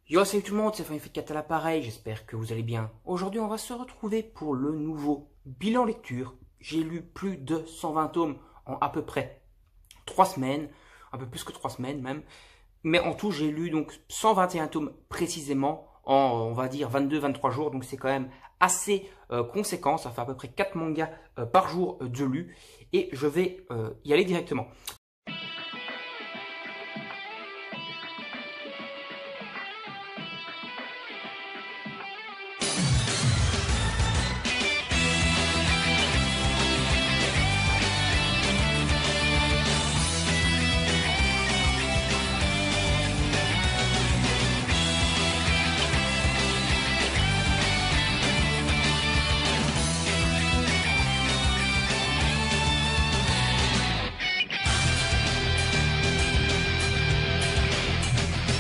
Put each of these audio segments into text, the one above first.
Yo, salut tout le monde, c'est Fanny4 à l'appareil, j'espère que vous allez bien. Aujourd'hui, on va se retrouver pour le nouveau bilan lecture. J'ai lu plus de 120 tomes en à peu près 3 semaines, un peu plus que 3 semaines même. Mais en tout, j'ai lu donc 121 tomes précisément en, on va dire, 22-23 jours. Donc c'est quand même assez conséquent, ça fait à peu près 4 mangas par jour de lu. Et je vais y aller directement.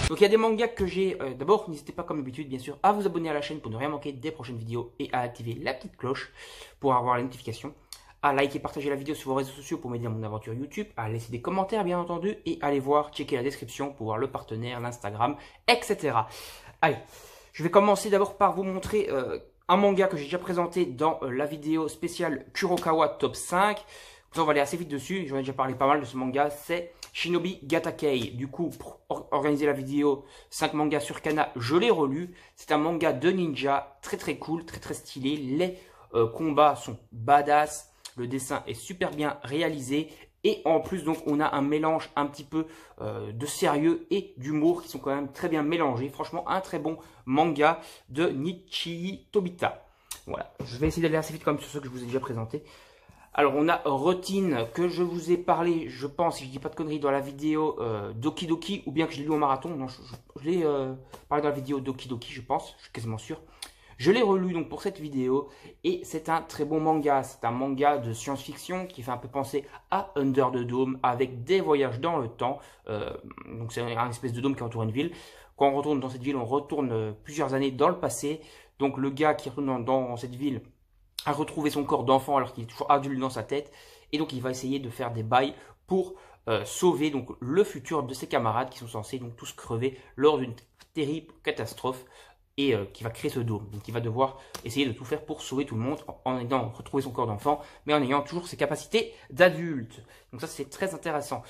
Donc il y a des mangas que j'ai. D'abord, n'hésitez pas comme d'habitude, bien sûr, à vous abonner à la chaîne pour ne rien manquer des prochaines vidéos et à activer la petite cloche pour avoir les notifications. À liker et partager la vidéo sur vos réseaux sociaux pour m'aider dans mon aventure YouTube. À laisser des commentaires, bien entendu. Et aller voir, checker la description pour voir le partenaire, l'Instagram, etc. Allez, je vais commencer d'abord par vous montrer un manga que j'ai déjà présenté dans la vidéo spéciale Kurokawa Top 5. On va aller assez vite dessus, j'en ai déjà parlé pas mal de ce manga, c'est Shinobi Gatakei. Du coup, pour organiser la vidéo 5 mangas sur Kana, je l'ai relu. C'est un manga de ninja, très cool, très stylé. Les combats sont badass, le dessin est super bien réalisé. Et en plus, donc, on a un mélange un petit peu de sérieux et d'humour qui sont quand même très bien mélangés. Franchement, un très bon manga de Nichii Tobita. Voilà, je vais essayer d'aller assez vite comme sur ceux que je vous ai déjà présentés. Alors, on a Routine, que je vous ai parlé, je pense, si je dis pas de conneries, dans la vidéo Doki Doki, ou bien que je l'ai lu en marathon. Non, je l'ai parlé dans la vidéo Doki Doki, je pense, je suis quasiment sûr. Je l'ai relu donc pour cette vidéo, et c'est un très bon manga. C'est un manga de science-fiction qui fait un peu penser à Under the Dome, avec des voyages dans le temps. Donc c'est un espèce de dôme qui entoure une ville. Quand on retourne dans cette ville, on retourne plusieurs années dans le passé. Donc le gars qui retourne dans cette ville a retrouvé son corps d'enfant alors qu'il est toujours adulte dans sa tête, et donc il va essayer de faire des bails pour sauver donc le futur de ses camarades qui sont censés donc tous crever lors d'une terrible catastrophe, et qui va créer ce dôme. Donc il va devoir essayer de tout faire pour sauver tout le monde en ayant retrouvé son corps d'enfant, mais en ayant toujours ses capacités d'adulte. Donc ça, c'est très intéressant.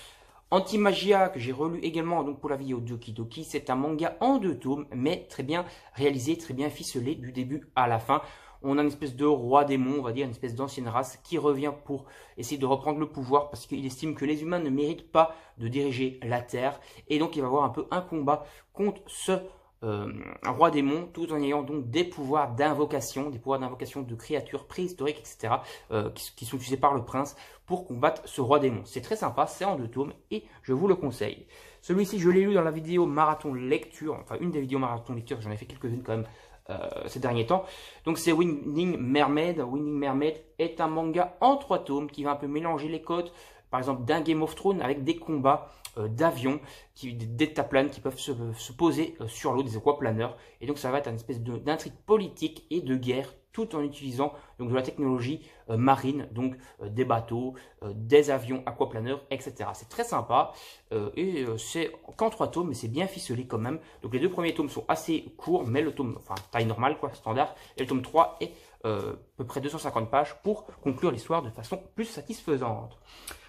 Antimagia, que j'ai relu également donc pour la vidéo Doki Doki, c'est un manga en 2 tomes, mais très bien réalisé, très bien ficelé du début à la fin. On a une espèce de roi démon, on va dire, une espèce d'ancienne race qui revient pour essayer de reprendre le pouvoir parce qu'il estime que les humains ne méritent pas de diriger la Terre. Et donc il va avoir un peu un combat contre ce roi démon, tout en ayant donc des pouvoirs d'invocation de créatures préhistoriques, etc. Qui sont utilisés par le prince pour combattre ce roi démon. C'est très sympa, c'est en 2 tomes et je vous le conseille. Celui-ci, je l'ai lu dans la vidéo marathon lecture, enfin une des vidéos marathon lecture, j'en ai fait quelques-unes quand même ces derniers temps. Donc c'est Winding Mermaid. Winding Mermaid est un manga en 3 tomes qui va un peu mélanger les codes, par exemple d'un Game of Thrones, avec des combats d'avions, des deltaplanes qui peuvent se poser sur l'eau, des aquaplaneurs. Et donc ça va être une espèce d'intrigue politique et de guerre, tout en utilisant donc de la technologie marine, donc des bateaux, des avions aquaplaneurs, etc. C'est très sympa, c'est qu'en 3 tomes, mais c'est bien ficelé quand même. Donc les 2 premiers tomes sont assez courts, mais le tome, enfin taille normale quoi, standard, et le tome 3 est à peu près 250 pages pour conclure l'histoire de façon plus satisfaisante.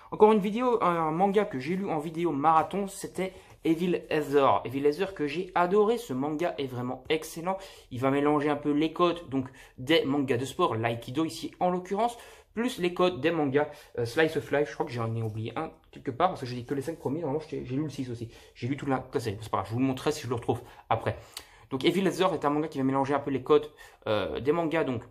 Encore une vidéo, un manga que j'ai lu en vidéo marathon, c'était Evil Heather. Evil Heather que j'ai adoré, ce manga est vraiment excellent. Il va mélanger un peu les codes donc des mangas de sport, l'aïkido ici en l'occurrence, plus les codes des mangas Slice of Life. Je crois que j'en ai oublié un quelque part parce que j'ai dit que les 5 premiers, normalement j'ai lu le 6 aussi. J'ai lu tout la série, c'est pas grave, je vous le montrerai si je le retrouve après. Donc Evil Heather est un manga qui va mélanger un peu les codes des mangas donc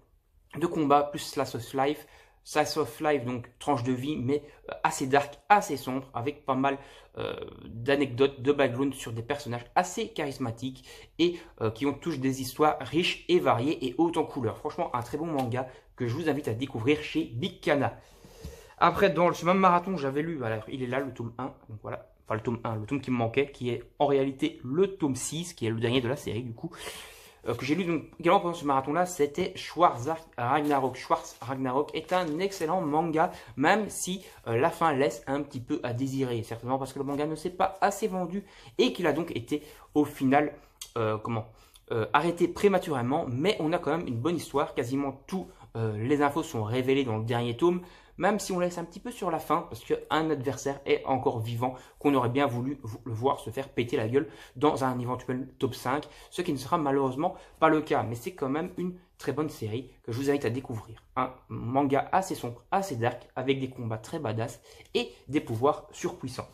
de combat plus Slice of Life. Slice of Life, donc tranche de vie, mais assez dark, assez sombre, avec pas mal d'anecdotes, de background sur des personnages assez charismatiques et qui ont tous des histoires riches et variées et hautes en couleurs. Franchement, un très bon manga que je vous invite à découvrir chez Big Kana. Après, dans ce même marathon, j'avais lu, voilà, il est là, le tome 1, donc voilà, enfin le tome 1, le tome qui me manquait, qui est en réalité le tome 6, qui est le dernier de la série du coup. Que j'ai lu donc également pendant ce marathon-là, c'était Schwarz Ragnarok. Schwarz Ragnarok est un excellent manga, même si la fin laisse un petit peu à désirer. Certainement parce que le manga ne s'est pas assez vendu et qu'il a donc été au final arrêté prématurément, mais on a quand même une bonne histoire. Quasiment tous les infos sont révélées dans le dernier tome, même si on laisse un petit peu sur la fin, parce qu'un adversaire est encore vivant, qu'on aurait bien voulu le voir se faire péter la gueule dans un éventuel top 5, ce qui ne sera malheureusement pas le cas, mais c'est quand même une très bonne série que je vous invite à découvrir. Un manga assez sombre, assez dark, avec des combats très badass et des pouvoirs surpuissants.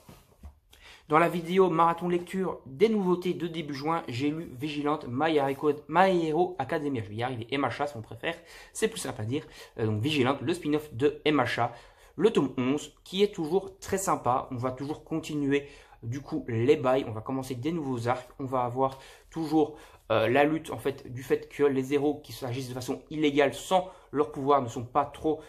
Dans la vidéo marathon lecture des nouveautés de début juin, j'ai lu Vigilante My Hero Academia. Je vais y arriver, MHA si on préfère, c'est plus simple à dire. Donc Vigilante, le spin-off de MHA, le tome 11, qui est toujours très sympa. On va toujours continuer du coup les bails, on va commencer des nouveaux arcs, on va avoir toujours la lutte en fait du fait que les héros qui s'agissent de façon illégale sans leur pouvoir ne sont pas trop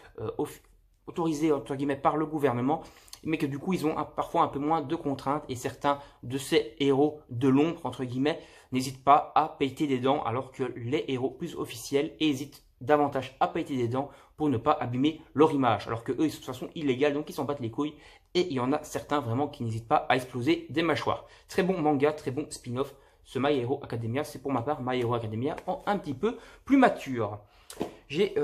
autorisés entre guillemets par le gouvernement, mais que du coup ils ont parfois un peu moins de contraintes et certains de ces héros de l'ombre entre guillemets n'hésitent pas à péter des dents, alors que les héros plus officiels hésitent davantage à péter des dents pour ne pas abîmer leur image, alors que eux ils sont de toute façon illégaux, donc ils s'en battent les couilles, et il y en a certains vraiment qui n'hésitent pas à exploser des mâchoires. Très bon manga, très bon spin-off, ce My Hero Academia. C'est pour ma part My Hero Academia en un petit peu plus mature. J'ai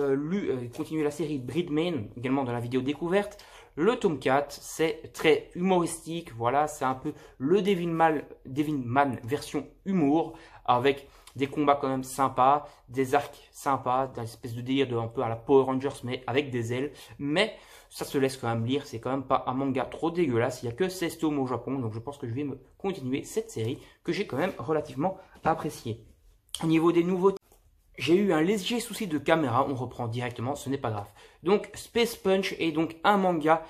continué la série Breedman, également dans la vidéo découverte. Le tome 4, c'est très humoristique, voilà, c'est un peu le Devilman version humour, avec des combats quand même sympas, des arcs sympas, d'une espèce de délire un peu à la Power Rangers, mais avec des ailes. Mais ça se laisse quand même lire, c'est quand même pas un manga trop dégueulasse, il n'y a que 16 tomes au Japon, donc je pense que je vais me continuer cette série que j'ai quand même relativement appréciée. Au niveau des nouveautés, j'ai eu un léger souci de caméra, on reprend directement, ce n'est pas grave. Donc Space Punch est donc un manga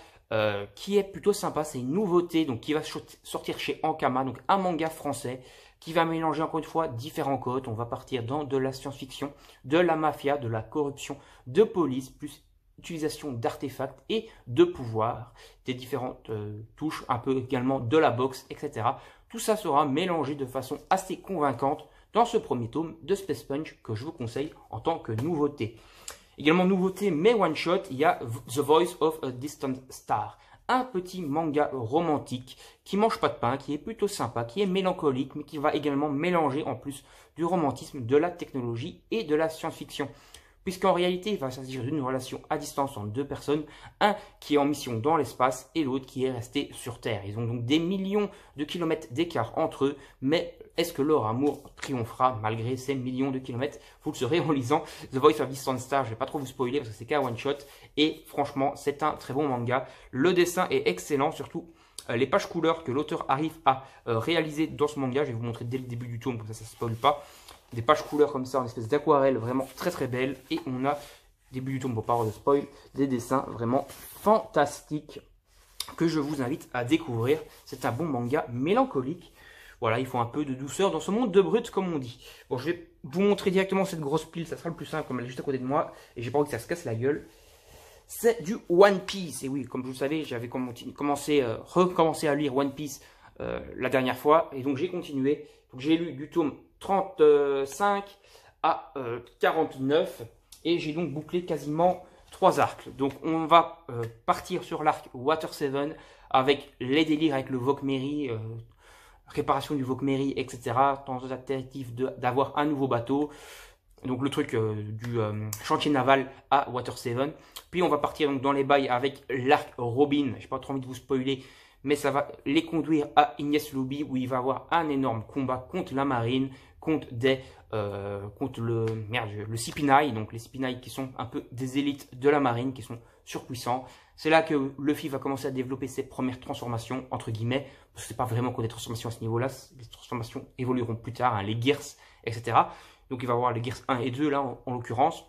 qui est plutôt sympa, c'est une nouveauté donc qui va sortir chez Ankama, donc un manga français qui va mélanger encore une fois différents codes. On va partir dans de la science-fiction, de la mafia, de la corruption, de police, plus utilisation d'artefacts et de pouvoirs, des différentes touches, un peu également de la boxe, etc. Tout ça sera mélangé de façon assez convaincante dans ce premier tome de Space Punch que je vous conseille en tant que nouveauté. Également nouveauté, mais one shot, il y a The Voice of a Distant Star. Un petit manga romantique qui mange pas de pain, qui est plutôt sympa, qui est mélancolique, mais qui va également mélanger en plus du romantisme, de la technologie et de la science-fiction. Puisqu'en réalité, il va s'agir d'une relation à distance entre deux personnes, un qui est en mission dans l'espace et l'autre qui est resté sur Terre. Ils ont donc des millions de kilomètres d'écart entre eux, mais est-ce que leur amour triomphera malgré ces millions de kilomètres? Vous le saurez en lisant The Voice of Distant Star. Je ne vais pas trop vous spoiler parce que c'est qu'un one shot et franchement, c'est un très bon manga. Le dessin est excellent, surtout les pages couleurs que l'auteur arrive à réaliser dans ce manga. Je vais vous montrer dès le début du tome, comme ça ne spoil pas. Des pages couleurs comme ça, en espèce d'aquarelle, vraiment très très belle. Et on a, début du tome, pour pas avoir de spoil, des dessins vraiment fantastiques que je vous invite à découvrir. C'est un bon manga mélancolique. Voilà, il faut un peu de douceur dans ce monde de brut, comme on dit. Bon, je vais vous montrer directement cette grosse pile, ça sera le plus simple, comme elle est juste à côté de moi. Et j'ai pas envie que ça se casse la gueule. C'est du One Piece. Et oui, comme vous le savez, j'avais recommencé à lire One Piece la dernière fois. Et donc j'ai continué. Donc j'ai lu du tome 35 à 49 et j'ai donc bouclé quasiment 3 arcs. Donc on va partir sur l'arc Water 7 avec les délires avec le Vokmeri, réparation du Vokmeri, etc. Tentative d'avoir un nouveau bateau. Donc le truc du chantier naval à Water 7. Puis on va partir donc dans les bails avec l'arc Robin. J'ai pas trop envie de vous spoiler, mais ça va les conduire à Ignace Lobby où il va avoir un énorme combat contre la marine, contre le Cipinaï, donc les Cipinaï qui sont un peu des élites de la marine, qui sont surpuissants. C'est là que Luffy va commencer à développer ses premières transformations, entre guillemets, parce que c'est pas vraiment que des transformations à ce niveau-là, les transformations évolueront plus tard, hein, les Gears, etc. Donc il va avoir les Gears 1 et 2 là en l'occurrence.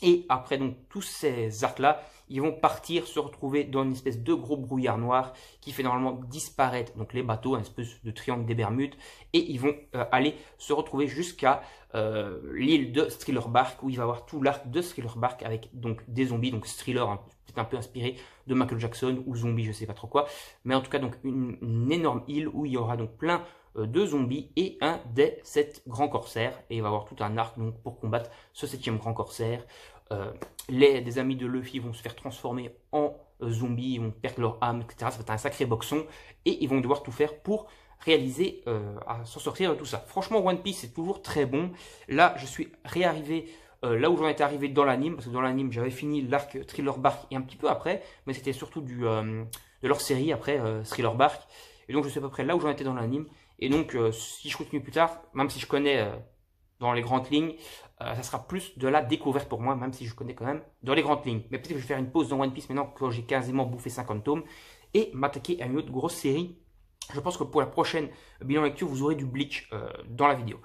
Et après donc tous ces arcs-là, ils vont partir se retrouver dans une espèce de gros brouillard noir qui fait normalement disparaître donc les bateaux, une espèce de triangle des Bermudes, et ils vont aller se retrouver jusqu'à l'île de Thriller Bark où il va y avoir tout l'arc de Thriller Bark avec donc des zombies, donc Thriller, hein, peut-être un peu inspiré de Michael Jackson ou zombie, je sais pas trop quoi, mais en tout cas donc une énorme île où il y aura donc plein de zombies et un des 7 grands corsaires, et il va y avoir tout un arc donc pour combattre ce 7e grand corsaire. Des amis de Luffy vont se faire transformer en zombies, ils vont perdre leur âme, etc. Ça va être un sacré boxon et ils vont devoir tout faire pour réaliser, à s'en sortir de tout ça. Franchement, One Piece, c'est toujours très bon. Là, je suis réarrivé là où j'en étais arrivé dans l'anime, parce que dans l'anime, j'avais fini l'arc Thriller Bark et un petit peu après, mais c'était surtout de leur série après, Thriller Bark. Et donc, je suis à peu près là où j'en étais dans l'anime. Et donc, si je continue plus tard, même si je connais dans les grandes lignes, ça sera plus de la découverte pour moi, même si je connais quand même dans les grandes lignes. Mais peut-être que je vais faire une pause dans One Piece maintenant que j'ai quasiment bouffé 50 tomes et m'attaquer à une autre grosse série. Je pense que pour la prochaine bilan lecture, vous aurez du Bleach dans la vidéo.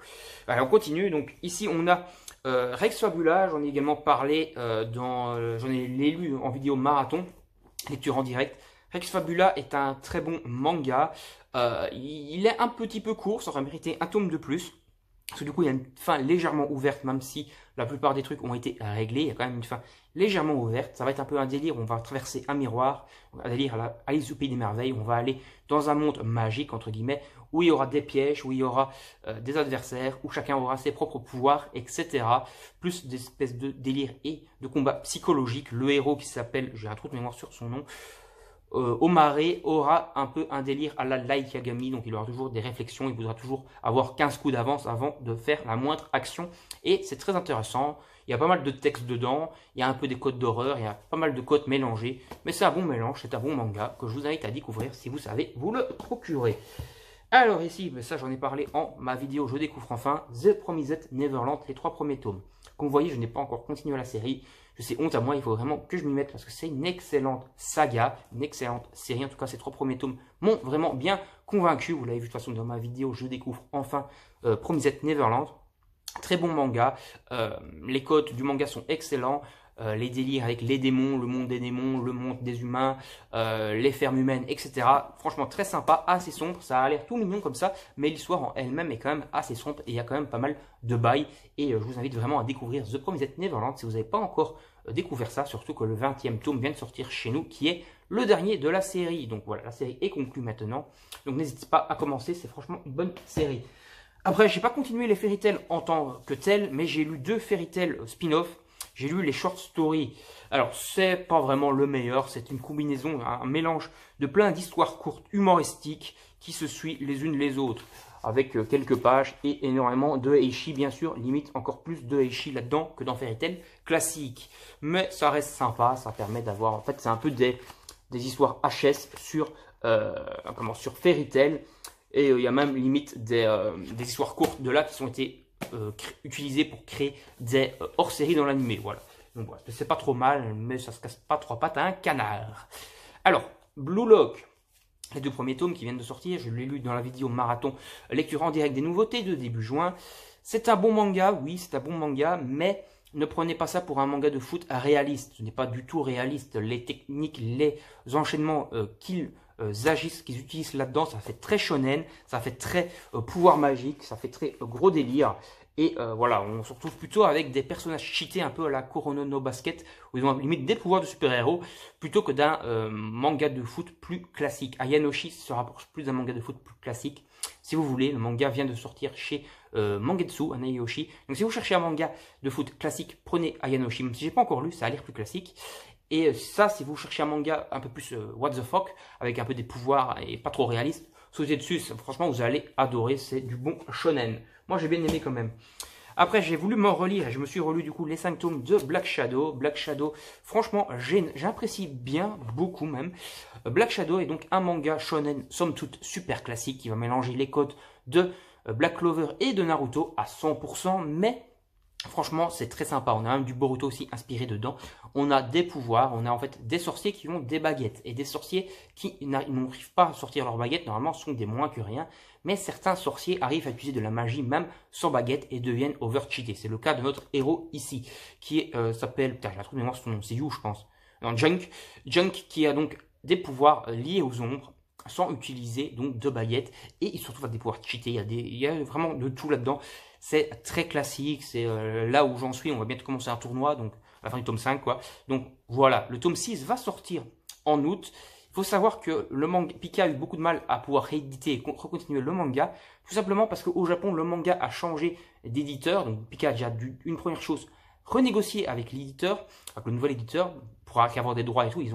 Allez, on continue. Donc ici, on a Rex Fabula. J'en ai également parlé j'en ai lu en vidéo marathon, lecture en direct. Rex Fabula est un très bon manga. Il est un petit peu court, ça aurait mérité un tome de plus. Parce que du coup, il y a une fin légèrement ouverte, même si la plupart des trucs ont été réglés. Il y a quand même une fin légèrement ouverte. Ça va être un peu un délire. On va traverser un miroir, un délire à la Alice au Pays des Merveilles. On va aller dans un monde magique, entre guillemets, où il y aura des pièges, où il y aura des adversaires, où chacun aura ses propres pouvoirs, etc. Plus des espèces de délire et de combat psychologique. Le héros qui s'appelle, j'ai un trou de mémoire sur son nom, Omare aura un peu un délire à la Light Yagami, donc il aura toujours des réflexions, il voudra toujours avoir 15 coups d'avance avant de faire la moindre action, et c'est très intéressant. Il y a pas mal de textes dedans, il y a un peu des codes d'horreur, il y a pas mal de codes mélangés, mais c'est un bon mélange, c'est un bon manga que je vous invite à découvrir si vous savez vous le procurer. Alors ici, mais ça j'en ai parlé en ma vidéo Je découvre enfin, The Promised Neverland, les 3 premiers tomes. Comme vous voyez, je n'ai pas encore continué la série. Je sais, honte à moi, il faut vraiment que je m'y mette parce que c'est une excellente saga, une excellente série. En tout cas, ces 3 premiers tomes m'ont vraiment bien convaincu. Vous l'avez vu de toute façon dans ma vidéo Je découvre enfin Promised Neverland. Très bon manga. Les codes du manga sont excellents. Les délires avec les démons, le monde des démons, le monde des humains, les fermes humaines, etc. Franchement, très sympa, assez sombre. Ça a l'air tout mignon comme ça, mais l'histoire en elle-même est quand même assez sombre et il y a quand même pas mal de bails. Et je vous invite vraiment à découvrir The Promised Neverland si vous n'avez pas encore découvert ça, surtout que le 20e tome vient de sortir chez nous, qui est le dernier de la série. Donc voilà, la série est conclue maintenant. Donc n'hésitez pas à commencer, c'est franchement une bonne série. Après, j'ai pas continué les Fairy Tail en tant que tel, mais j'ai lu 2 Fairy Tail spin-off. J'ai lu les short stories. Alors, c'est pas vraiment le meilleur. C'est une combinaison, un mélange de plein d'histoires courtes humoristiques qui se suivent les unes les autres. Avec quelques pages et énormément de heishi, bien sûr. Limite encore plus de heishi là-dedans que dans Fairy Tail classique. Mais ça reste sympa. Ça permet d'avoir... En fait, c'est un peu des histoires HS sur Fairy Tail. Et il y a même limite des histoires courtes de là qui ont été utilisées pour créer des hors-séries dans l'animé. Voilà. Donc voilà, c'est pas trop mal, mais ça se casse pas 3 pattes à un canard. Alors, Blue Lock, les 2 premiers tomes qui viennent de sortir, je l'ai lu dans la vidéo marathon, lecture en direct des nouveautés de début juin. C'est un bon manga, oui, c'est un bon manga, mais ne prenez pas ça pour un manga de foot réaliste. Ce n'est pas du tout réaliste. Les techniques, les enchaînements qu'ils qu'ils utilisent là-dedans, ça fait très shonen, ça fait très pouvoir magique, ça fait très gros délire. Et voilà, on se retrouve plutôt avec des personnages cheatés un peu à la Kurono no Basket, où ils ont limite des pouvoirs de super-héros, plutôt que d'un manga de foot plus classique. Ayanoshi se rapproche plus d'un manga de foot plus classique. Si vous voulez, le manga vient de sortir chez Mangetsu, Anayoshi. Donc si vous cherchez un manga de foot classique, prenez Ayanoshi. Même si j'ai pas encore lu, ça a l'air plus classique. Et ça, si vous cherchez un manga un peu plus what the fuck, avec un peu des pouvoirs et pas trop réaliste, sautez dessus, franchement vous allez adorer, c'est du bon shonen. Moi j'ai bien aimé quand même. Après j'ai voulu m'en relire et je me suis relu du coup les 5 tomes de Black Shadow. Black Shadow, franchement j'apprécie bien, beaucoup même. Black Shadow est donc un manga shonen somme toute super classique qui va mélanger les codes de Black Clover et de Naruto à 100%, mais franchement, c'est très sympa. On a même du Boruto aussi inspiré dedans. On a des pouvoirs, on a en fait des sorciers qui ont des baguettes. Et des sorciers qui n'arrivent pas à sortir leurs baguettes, normalement, sont des moins que rien. Mais certains sorciers arrivent à utiliser de la magie même sans baguette et deviennent over-cheatés. C'est le cas de notre héros ici, qui s'appelle, putain, j'ai la trouvé de mémoire son nom, c'est You, je pense. Non, Junk. Junk qui a donc des pouvoirs liés aux ombres, sans utiliser donc de baguettes, et il se retrouve avec des pouvoirs cheatés. Il y a vraiment de tout là-dedans. C'est très classique, c'est là où j'en suis. On va bientôt commencer un tournoi, donc à la fin du tome 5 quoi. Donc voilà, le tome 6 va sortir en août. Il faut savoir que le manga, Pika a eu beaucoup de mal à pouvoir rééditer et recontinuer le manga, tout simplement parce qu'au Japon le manga a changé d'éditeur. Donc Pika a déjà dû, une première chose, renégocier avec l'éditeur, avec le nouvel éditeur, pour avoir des droits et tout. Ils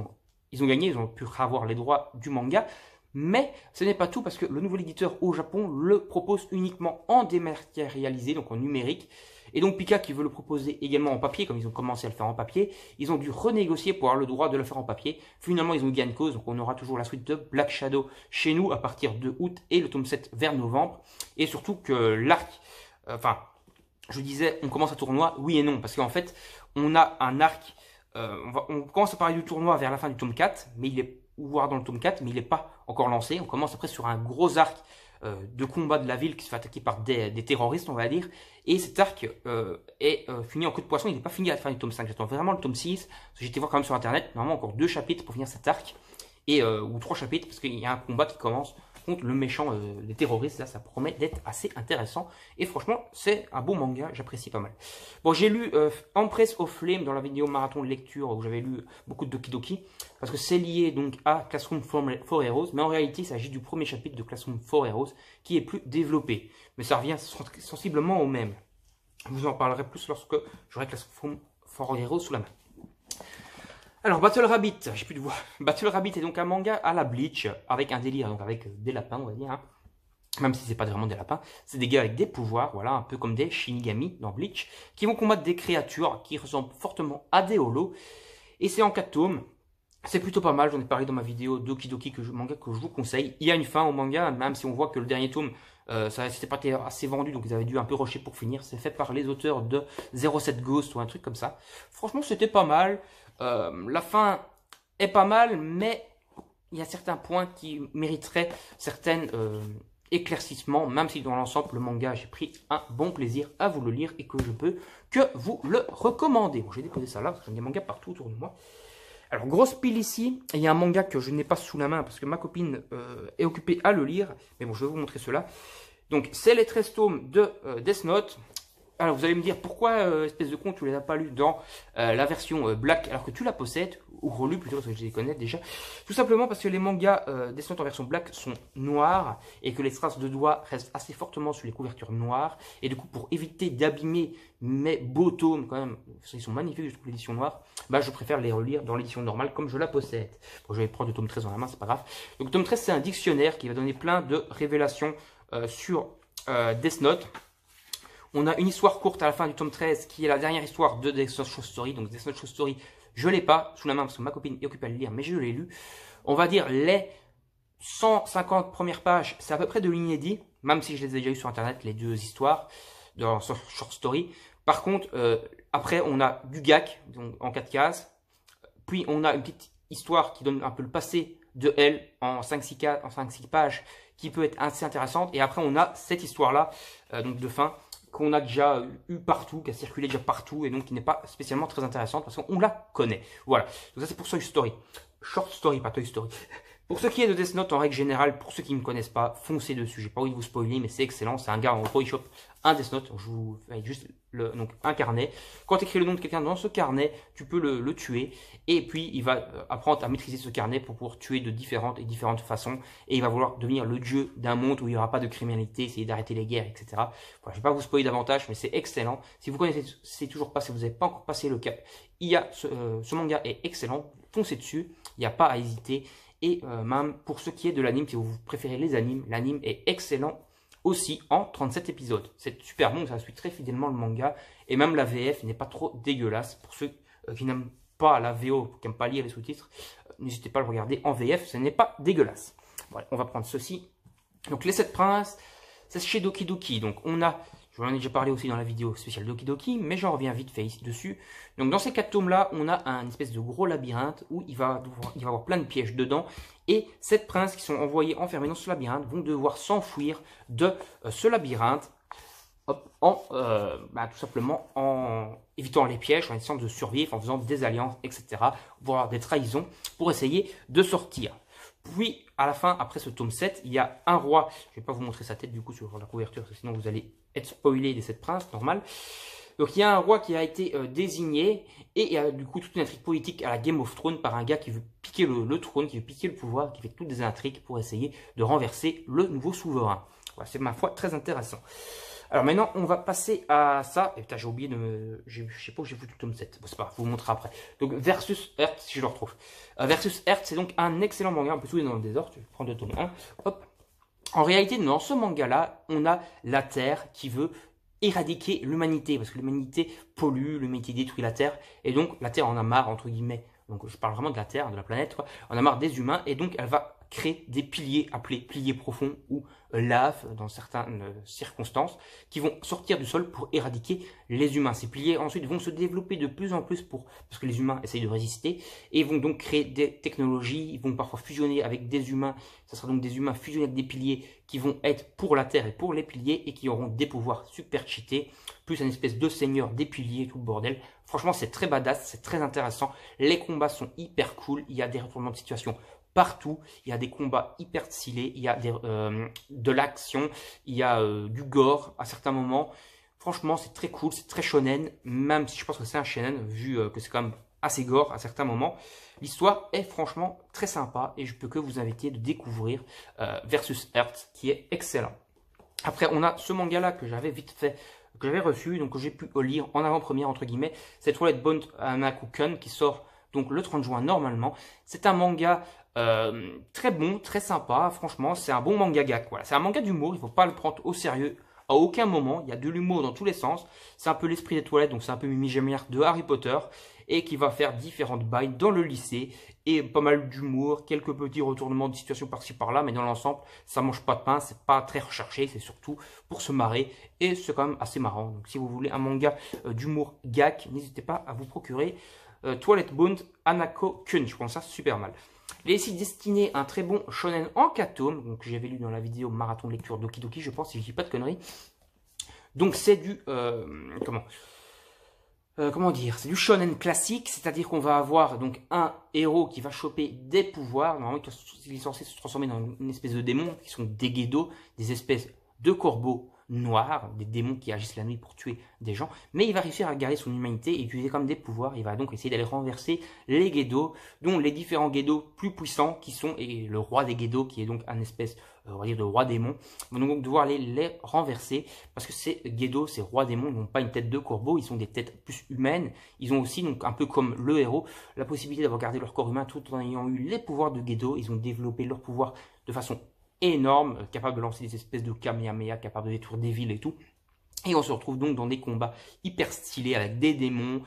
ont gagné, ils ont pu avoir les droits du manga. Mais ce n'est pas tout parce que le nouvel éditeur au Japon le propose uniquement en dématérialisé, donc en numérique. Et donc Pika qui veut le proposer également en papier, comme ils ont commencé à le faire en papier, ils ont dû renégocier pour avoir le droit de le faire en papier. Finalement, ils ont gagné cause, donc on aura toujours la suite de Black Shadow chez nous à partir de août et le tome 7 vers novembre. Et surtout que l'arc, je disais, on commence un tournoi, oui et non, parce qu'en fait, on a un arc, on commence à parler du tournoi vers la fin du tome 4, mais il est voire dans le tome 4, mais il n'est pas encore lancé. On commence après sur un gros arc de combat de la ville qui se fait attaquer par des terroristes, on va dire. Et cet arc est fini en queue de poisson. Il n'est pas fini à la fin du tome 5. J'attends vraiment le tome 6. J'ai été voir quand même sur internet. Normalement, encore 2 chapitres pour finir cet arc. Ou 3 chapitres, parce qu'il y a un combat qui commence contre le méchant des terroristes. Là, ça promet d'être assez intéressant. Et franchement, c'est un beau manga. J'apprécie pas mal. Bon, j'ai lu Empress of Flame dans la vidéo marathon de lecture où j'avais lu beaucoup de Doki Doki. Parce que c'est lié donc à Classroom for Heroes. Mais en réalité, il s'agit du premier chapitre de Classroom for Heroes qui est plus développé. Mais ça revient sensiblement au même. Je vous en parlerai plus lorsque j'aurai Classroom for Heroes sous la main. Alors, Battle Rabbit, j'ai plus de voix. Battle Rabbit est donc un manga à la Bleach, avec un délire, donc avec des lapins, on va dire. Hein. Même si c'est pas vraiment des lapins, c'est des gars avec des pouvoirs, voilà, un peu comme des Shinigami dans Bleach, qui vont combattre des créatures qui ressemblent fortement à des holos. Et c'est en 4 tomes. C'est plutôt pas mal, j'en ai parlé dans ma vidéo Doki Doki, manga que je vous conseille. Il y a une fin au manga, même si on voit que le dernier tome, ça s'était pas été assez vendu, donc ils avaient dû un peu rusher pour finir. C'est fait par les auteurs de 07 Ghost ou un truc comme ça. Franchement, c'était pas mal. La fin est pas mal, mais il y a certains points qui mériteraient certains éclaircissements, même si dans l'ensemble, le manga, j'ai pris un bon plaisir à vous le lire et que je peux que vous le recommander. Bon, j'ai déposé ça là, parce qu'il y a des mangas partout autour de moi. Alors, grosse pile ici, il y a un manga que je n'ai pas sous la main parce que ma copine est occupée à le lire, mais bon, je vais vous montrer cela. Donc, c'est les 13 tomes de Death Note. Alors, vous allez me dire, pourquoi, espèce de con, tu ne les as pas lus dans la version Black, alors que tu la possèdes, ou relus plutôt, parce que je les connais déjà. Tout simplement parce que les mangas Death Note en version Black sont noirs, et que les traces de doigts restent assez fortement sur les couvertures noires. Et du coup, pour éviter d'abîmer mes beaux tomes, quand même, ils sont magnifiques, je trouve l'édition noire, bah, je préfère les relire dans l'édition normale, comme je la possède. Bon, je vais prendre le tome 13 dans la main, c'est pas grave. Donc, le tome 13, c'est un dictionnaire qui va donner plein de révélations sur Death Note. On a une histoire courte à la fin du tome 13 qui est la dernière histoire de Death Note Short Story. Donc Death Note Short Story, je ne l'ai pas sous la main parce que ma copine est occupée à le lire, mais je l'ai lu. On va dire les 150 premières pages, c'est à peu près de l'inédit, même si je les ai déjà eu sur internet, les 2 histoires de Short Story. Par contre, après on a du GAC, donc en 4 cases. Puis on a une petite histoire qui donne un peu le passé de elle en 5-6 pages qui peut être assez intéressante. Et après on a cette histoire-là, donc de fin, qu'on a déjà eu partout, qui a circulé déjà partout, et donc qui n'est pas spécialement très intéressante, parce qu'on la connaît. Voilà, donc ça c'est pour Toy Story. Short Story, pas Toy Story. Pour ce qui est de Death Note, en règle générale, pour ceux qui ne me connaissent pas, foncez dessus. J'ai pas envie de vous spoiler, mais c'est excellent. C'est un gars en toy shop, un Death Note. Je vous fais juste donc un carnet. Quand tu écris le nom de quelqu'un dans ce carnet, tu peux le tuer. Et puis, il va apprendre à maîtriser ce carnet pour pouvoir tuer de différentes façons. Et il va vouloir devenir le dieu d'un monde où il n'y aura pas de criminalité, essayer d'arrêter les guerres, etc. Voilà, je ne vais pas vous spoiler davantage, mais c'est excellent. Si vous connaissez toujours pas, si vous n'avez pas encore passé le cap, ce manga est excellent. Foncez dessus, il n'y a pas à hésiter. Et même pour ce qui est de l'anime, si vous préférez les animes, l'anime est excellent aussi en 37 épisodes. C'est super bon, ça suit très fidèlement le manga. Et même la VF n'est pas trop dégueulasse. Pour ceux qui n'aiment pas la VO, qui n'aiment pas lire les sous-titres, n'hésitez pas à le regarder en VF, ce n'est pas dégueulasse. Voilà, on va prendre ceci. Donc les 7 princes, c'est chez Doki Doki. Donc on a, je vous en ai déjà parlé aussi dans la vidéo spéciale Doki Doki, mais j'en reviens vite fait ici dessus. Donc dans ces 4 tomes-là, on a un espèce de gros labyrinthe où il va y avoir plein de pièges dedans. Et 7 princes qui sont envoyés enfermés dans ce labyrinthe vont devoir s'enfuir de ce labyrinthe tout simplement en évitant les pièges, en essayant de survivre, en faisant des alliances, etc. Voire des trahisons pour essayer de sortir. Puis, à la fin, après ce tome 7, il y a un roi. Je ne vais pas vous montrer sa tête du coup sur la couverture, parce que sinon vous allez être spoilé des 7 princes, normal. Donc il y a un roi qui a été désigné, et il y a du coup toute une intrigue politique à la Game of Thrones par un gars qui veut piquer le trône, qui veut piquer le pouvoir, qui fait toutes des intrigues pour essayer de renverser le nouveau souverain. Voilà, c'est ma foi très intéressant. Alors maintenant, on va passer à ça. Et putain, j'ai oublié de me... Je sais pas où j'ai foutu le tome 7. Bon, c'est pas grave, je vous montrerai après. Donc, Versus Earth, si je le retrouve. Versus Earth, c'est donc un excellent manga. On peut soulever dans le désordre. Je vais prendre le tome 1. Hop. En réalité, dans ce manga-là, on a la Terre qui veut éradiquer l'humanité. Parce que l'humanité pollue, l'humanité détruit la Terre. Et donc, la Terre en a marre, entre guillemets. Donc, je parle vraiment de la Terre, de la planète, quoi. On a marre des humains. Et donc, elle va créer des piliers appelés piliers profonds ou lave dans certaines circonstances qui vont sortir du sol pour éradiquer les humains. Ces piliers ensuite vont se développer de plus en plus parce que les humains essayent de résister et vont donc créer des technologies, ils vont parfois fusionner avec des humains, ce sera donc des humains fusionnés avec des piliers qui vont être pour la terre et pour les piliers et qui auront des pouvoirs super cheatés, plus une espèce de seigneur des piliers, tout le bordel. Franchement c'est très badass, c'est très intéressant, les combats sont hyper cool, il y a des retournements de situation partout, il y a des combats hyper stylés, il y a de l'action, il y a du gore à certains moments. Franchement, c'est très cool, c'est très shonen, même si je pense que c'est un shonen, vu que c'est quand même assez gore à certains moments. L'histoire est franchement très sympa et je peux que vous inviter de découvrir Versus Earth, qui est excellent. Après, on a ce manga-là que j'avais vite fait, que j'avais reçu, donc que j'ai pu lire en avant-première, entre guillemets. C'est Twilight Bond Anakuken qui sort donc le 30 juin normalement. C'est un manga très bon, très sympa, franchement, c'est un bon manga gag. Voilà. C'est un manga d'humour, il ne faut pas le prendre au sérieux à aucun moment. Il y a de l'humour dans tous les sens. C'est un peu l'esprit des toilettes, donc c'est un peu Mimi Jamir de Harry Potter, et qui va faire différentes bails dans le lycée, et pas mal d'humour, quelques petits retournements de situation par-ci par-là, mais dans l'ensemble, ça mange pas de pain, c'est pas très recherché, c'est surtout pour se marrer, et c'est quand même assez marrant. Donc si vous voulez un manga d'humour gag, n'hésitez pas à vous procurer Twilight Bond Hanako-kun, je pense ça super mal. Il est ici destiné à un très bon shonen en 4 tomes, donc j'avais lu dans la vidéo marathon de lecture Doki Doki, je pense, si je dis pas de conneries. Donc c'est du comment dire, c'est du shonen classique, c'est-à-dire qu'on va avoir donc un héros qui va choper des pouvoirs. Normalement, il est censé se transformer dans une espèce de démons qui sont des Gedo, des espèces de corbeaux noirs, des démons qui agissent la nuit pour tuer des gens, mais il va réussir à garder son humanité et utiliser comme des pouvoirs. Il va donc essayer d'aller renverser les Gedo, dont les différents Gedo plus puissants qui sont, et le roi des Gedo qui est donc un espèce, on va dire, de roi démon, vont donc devoir les renverser, parce que ces Gedo, ces rois démons, n'ont pas une tête de corbeau, ils ont des têtes plus humaines, ils ont aussi, donc un peu comme le héros, la possibilité d'avoir gardé leur corps humain tout en ayant eu les pouvoirs de Gedo. Ils ont développé leurs pouvoirs de façon énorme, capable de lancer des espèces de kamehameha, capable de détruire des villes et tout. Et on se retrouve donc dans des combats hyper stylés avec des démons,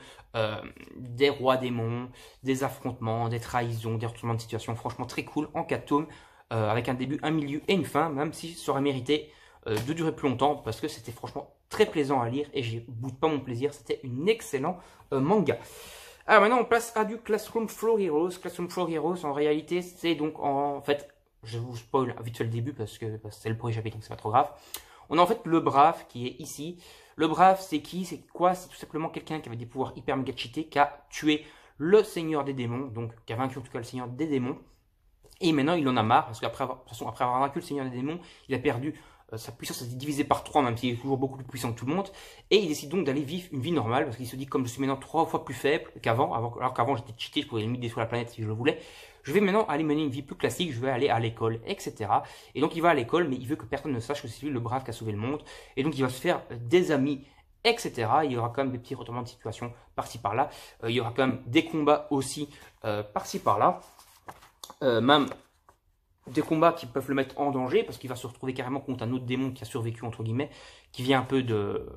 des rois démons, des affrontements, des trahisons, des retournements de situation. Franchement très cool en 4 tomes, avec un début, un milieu et une fin, même si ça aurait mérité de durer plus longtemps, parce que c'était franchement très plaisant à lire et je boude pas mon plaisir. C'était un excellent manga. Alors maintenant on passe à du Classroom Floor Heroes. Classroom Floor Heroes, en réalité c'est donc en fait, je vous spoil vite fait le début parce que c'est le premier chapitre, donc c'est pas trop grave. On a en fait le Brave qui est ici. Le Brave, c'est qui? C'est quoi? C'est tout simplement quelqu'un qui avait des pouvoirs hyper méga cheatés, qui a tué le Seigneur des démons, donc qui a vaincu en tout cas le Seigneur des démons. Et maintenant il en a marre, parce qu'après avoir vaincu le Seigneur des démons, il a perdu sa puissance, a été divisée par 3, même s'il est toujours beaucoup plus puissant que tout le monde. Et il décide donc d'aller vivre une vie normale, parce qu'il se dit, comme je suis maintenant 3 fois plus faible qu'avant, alors qu'avant j'étais cheaté, je pouvais limite détruire la planète si je le voulais. Je vais maintenant aller mener une vie plus classique, je vais aller à l'école, etc. Et donc il va à l'école, mais il veut que personne ne sache que c'est lui le brave qui a sauvé le monde. Et donc il va se faire des amis, etc. Il y aura quand même des petits retournements de situation par-ci par-là. Il y aura quand même des combats aussi par-ci par-là. Même des combats qui peuvent le mettre en danger, parce qu'il va se retrouver carrément contre un autre démon qui a survécu, entre guillemets, qui vient un peu de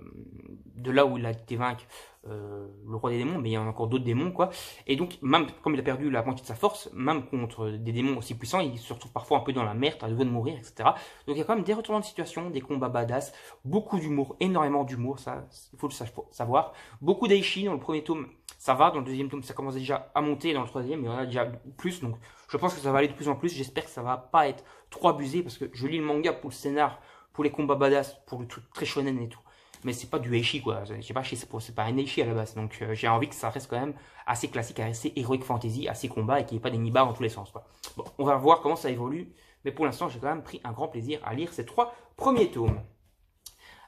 là où il a été vaincu le roi des démons, mais il y en a encore d'autres démons, quoi. Et donc, même comme il a perdu la moitié de sa force, même contre des démons aussi puissants, il se retrouve parfois un peu dans la merde, à deux doigts de mourir, etc. Donc il y a quand même des retournements de situation, des combats badass, beaucoup d'humour, énormément d'humour, ça, il faut le savoir. Beaucoup d'Aishi dans le premier tome, ça va, dans le deuxième tome, ça commence déjà à monter, dans le troisième, il y en a déjà plus, donc je pense que ça va aller de plus en plus. J'espère que ça va pas être trop abusé, parce que je lis le manga pour le scénar, pour les combats badass, pour le truc très shonen et tout. Mais c'est pas du Eishi, quoi. Je sais pas, c'est pas un Eishi à la base. Donc j'ai envie que ça reste quand même assez classique, assez heroic fantasy, assez combat, et qu'il n'y ait pas des nibards dans tous les sens, quoi. Bon, on va voir comment ça évolue. Mais pour l'instant, j'ai quand même pris un grand plaisir à lire ces 3 premiers tomes.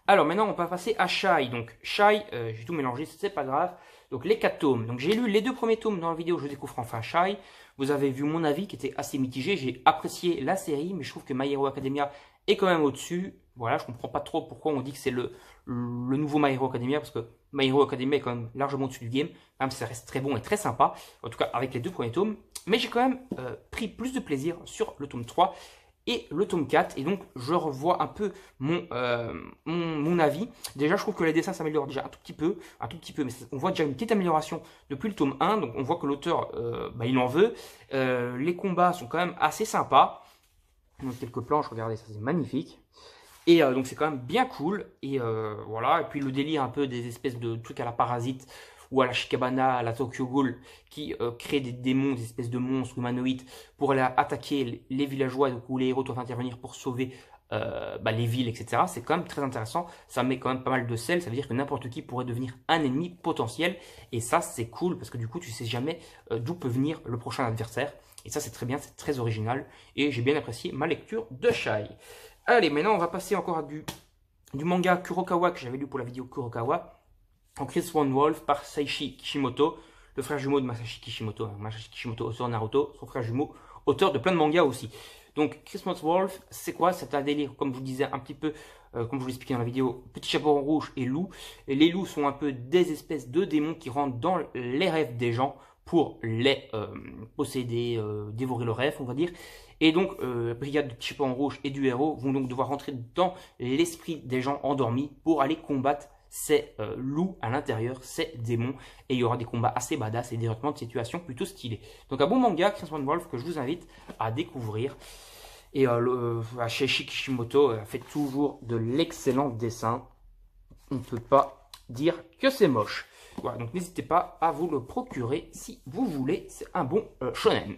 Alors maintenant, on va passer à Shai. Donc Shai, j'ai tout mélangé, c'est pas grave. Donc les 4 tomes. Donc j'ai lu les 2 premiers tomes dans la vidéo, je découvre enfin Shai. Vous avez vu mon avis qui était assez mitigé. J'ai apprécié la série, mais je trouve que My Hero Academia est quand même au-dessus. Voilà, je comprends pas trop pourquoi on dit que c'est le nouveau My Hero Academia, parce que My Hero Academia est quand même largement au-dessus du game, même si ça reste très bon et très sympa, en tout cas avec les 2 premiers tomes. Mais j'ai quand même pris plus de plaisir sur le tome 3 et le tome 4, et donc je revois un peu mon avis. Déjà, je trouve que les dessins s'améliorent déjà un tout petit peu, mais on voit déjà une petite amélioration depuis le tome 1, donc on voit que l'auteur, il en veut. Les combats sont quand même assez sympas. Donc quelques planches, regardez, ça c'est magnifique. Et donc c'est quand même bien cool. Et voilà, et puis le délire un peu des espèces de trucs à la Parasite ou à la Shikabana, à la Tokyo Ghoul, qui créent des démons, des espèces de monstres humanoïdes pour aller attaquer les villageois, donc, où les héros doivent intervenir pour sauver les villes, etc. C'est quand même très intéressant, ça met quand même pas mal de sel, ça veut dire que n'importe qui pourrait devenir un ennemi potentiel, et ça c'est cool, parce que du coup tu sais jamais d'où peut venir le prochain adversaire, et ça c'est très bien, c'est très original, et j'ai bien apprécié ma lecture de Shai. Allez, maintenant on va passer encore à du manga Kurokawa que j'avais lu pour la vidéo Kurokawa, en Chris One Wolf par Seishi Kishimoto, le frère jumeau de Masashi Kishimoto. Masashi Kishimoto, auteur de Naruto, son frère jumeau, auteur de plein de mangas aussi. Donc Chris One Wolf, c'est quoi? C'est un délire, comme je vous disais un petit peu, comme je vous l'expliquais dans la vidéo, Petit Chaperon Rouge et loup. Et les loups sont un peu des espèces de démons qui rentrent dans les rêves des gens pour les posséder, dévorer leurs rêves, on va dire. Et donc, Brigade de Petit Chaperon Rouge et du héros vont donc devoir rentrer dans l'esprit des gens endormis pour aller combattre ces loups à l'intérieur, ces démons, et il y aura des combats assez badass et des retournements de situation plutôt stylés. Donc un bon manga, Chris One Wolf, que je vous invite à découvrir. Et Seishi Kishimoto fait toujours de l'excellent dessin. On ne peut pas dire que c'est moche. Voilà, donc n'hésitez pas à vous le procurer si vous voulez, c'est un bon shonen.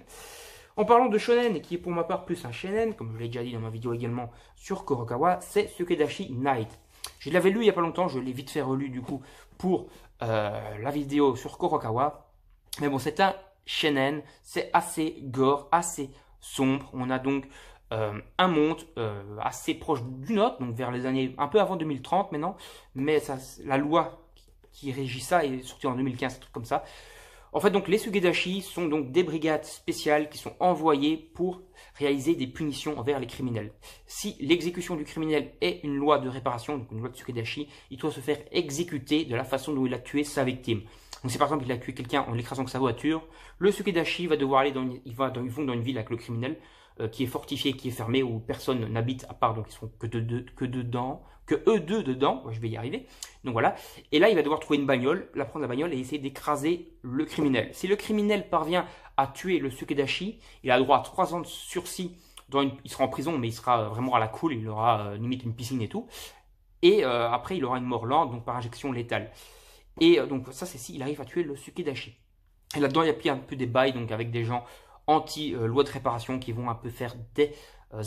En parlant de shonen, et qui est pour ma part plus un shonen, comme je l'ai déjà dit dans ma vidéo également sur Kurokawa, c'est Sukedashi Night. Je l'avais lu il n'y a pas longtemps, je l'ai vite fait relu du coup pour la vidéo sur Kurokawa. Mais bon, c'est un shonen, c'est assez gore, assez sombre. On a donc un monde assez proche d'une autre, donc vers les années un peu avant 2030 maintenant. Mais ça, la loi qui régit ça est sortie en 2015, un truc comme ça. En fait, donc, les Sugedashi sont donc des brigades spéciales qui sont envoyées pour réaliser des punitions envers les criminels. Si l'exécution du criminel est une loi de réparation, donc une loi de Sugedashi, il doit se faire exécuter de la façon dont il a tué sa victime. Donc, si par exemple il a tué quelqu'un en l'écrasant avec sa voiture, le Sugedashi va devoir aller ils vont dans une ville avec le criminel qui est fortifiée, qui est fermée, où personne n'habite à part, donc ils sont que eux deux dedans, je vais y arriver. Donc voilà, et là il va devoir trouver une bagnole, prendre la bagnole et essayer d'écraser le criminel. Si le criminel parvient à tuer le Sukedashi, il a droit à 3 ans de sursis, il sera en prison mais il sera vraiment à la cool, il aura limite une piscine et tout. Et après il aura une mort lente, donc par injection létale. Et donc ça c'est s'il arrive à tuer le Sukedashi. Et là-dedans il y a un peu des bails, donc avec des gens anti-loi de réparation qui vont un peu faire des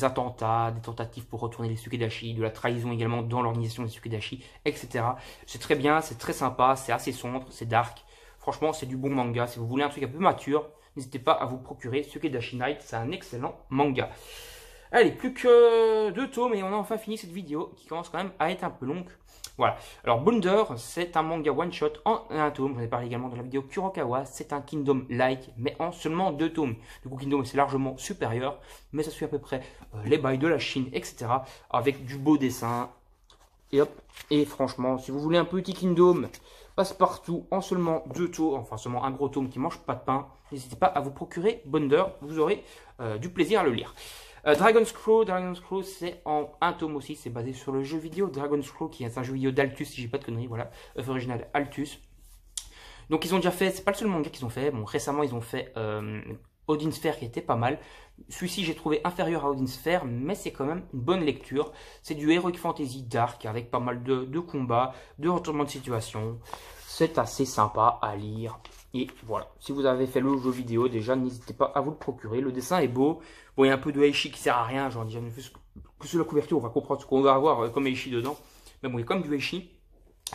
attentats, des tentatives pour retourner les Sukedashi, de la trahison également dans l'organisation des Sukedashi, etc. C'est très bien, c'est très sympa, c'est assez sombre, c'est dark. Franchement, c'est du bon manga. Si vous voulez un truc un peu mature, n'hésitez pas à vous procurer Sukedashi Night, c'est un excellent manga. Allez, plus que 2 tomes et on a enfin fini cette vidéo qui commence quand même à être un peu longue. Voilà. Alors, Bounder, c'est un manga one-shot en 1 tome. J'en ai parlé également dans la vidéo Kurokawa. C'est un Kingdom-like, mais en seulement 2 tomes. Du coup, Kingdom, c'est largement supérieur, mais ça suit à peu près les bails de la Chine, etc. Avec du beau dessin. Et hop. Et franchement, si vous voulez un petit Kingdom passe-partout en seulement 2 tomes, enfin seulement un gros tome qui mange pas de pain, n'hésitez pas à vous procurer Bounder. Vous aurez du plaisir à le lire. Dragon's Crow, c'est en 1 tome aussi, c'est basé sur le jeu vidéo Dragon's Crow, qui est un jeu vidéo d'Altus, si j'ai pas de conneries, voilà, œuvre originale Altus. Donc ils ont déjà fait, c'est pas le seul manga qu'ils ont fait, bon récemment ils ont fait Odin Sphere qui était pas mal. Celui-ci j'ai trouvé inférieur à Odin Sphere, mais c'est quand même une bonne lecture. C'est du Heroic Fantasy Dark avec pas mal de combats, de retournements de situation. C'est assez sympa à lire. Et voilà, si vous avez fait le jeu vidéo, déjà, n'hésitez pas à vous le procurer. Le dessin est beau. Bon, il y a un peu de Heishi qui sert à rien. J'en ai déjà vu que sur la couverture, on va comprendre ce qu'on va avoir comme Heishi dedans. Mais bon, il y a quand même du Heishi.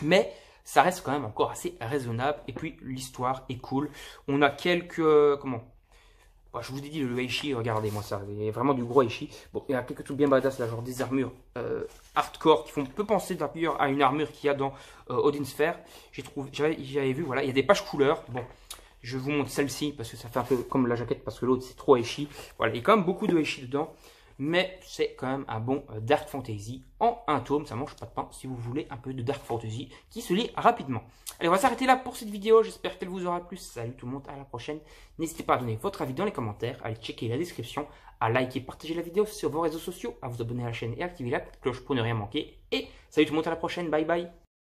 Mais ça reste quand même encore assez raisonnable. Et puis, l'histoire est cool. On a quelques... je vous ai dit le Heishi, regardez-moi ça. Il y a vraiment du gros Heishi. Bon, il y a quelques trucs bien badass, là, genre des armures hardcore qui font peu penser d'ailleurs à une armure qu'il y a dans Odin Sphere. J'avais vu, voilà, il y a des pages couleurs. Bon, je vous montre celle-ci parce que ça fait un peu comme la jaquette parce que l'autre c'est trop Heishi. Voilà, il y a quand même beaucoup de Heishi dedans. mais c'est quand même un bon Dark Fantasy en un tome. Ça mange pas de pain si vous voulez un peu de Dark Fantasy qui se lit rapidement. Allez, on va s'arrêter là pour cette vidéo. J'espère qu'elle vous aura plu. Salut tout le monde, à la prochaine. N'hésitez pas à donner votre avis dans les commentaires, à aller checker la description, à liker, partager la vidéo sur vos réseaux sociaux, à vous abonner à la chaîne et activer la petite cloche pour ne rien manquer. Et salut tout le monde, à la prochaine. Bye bye.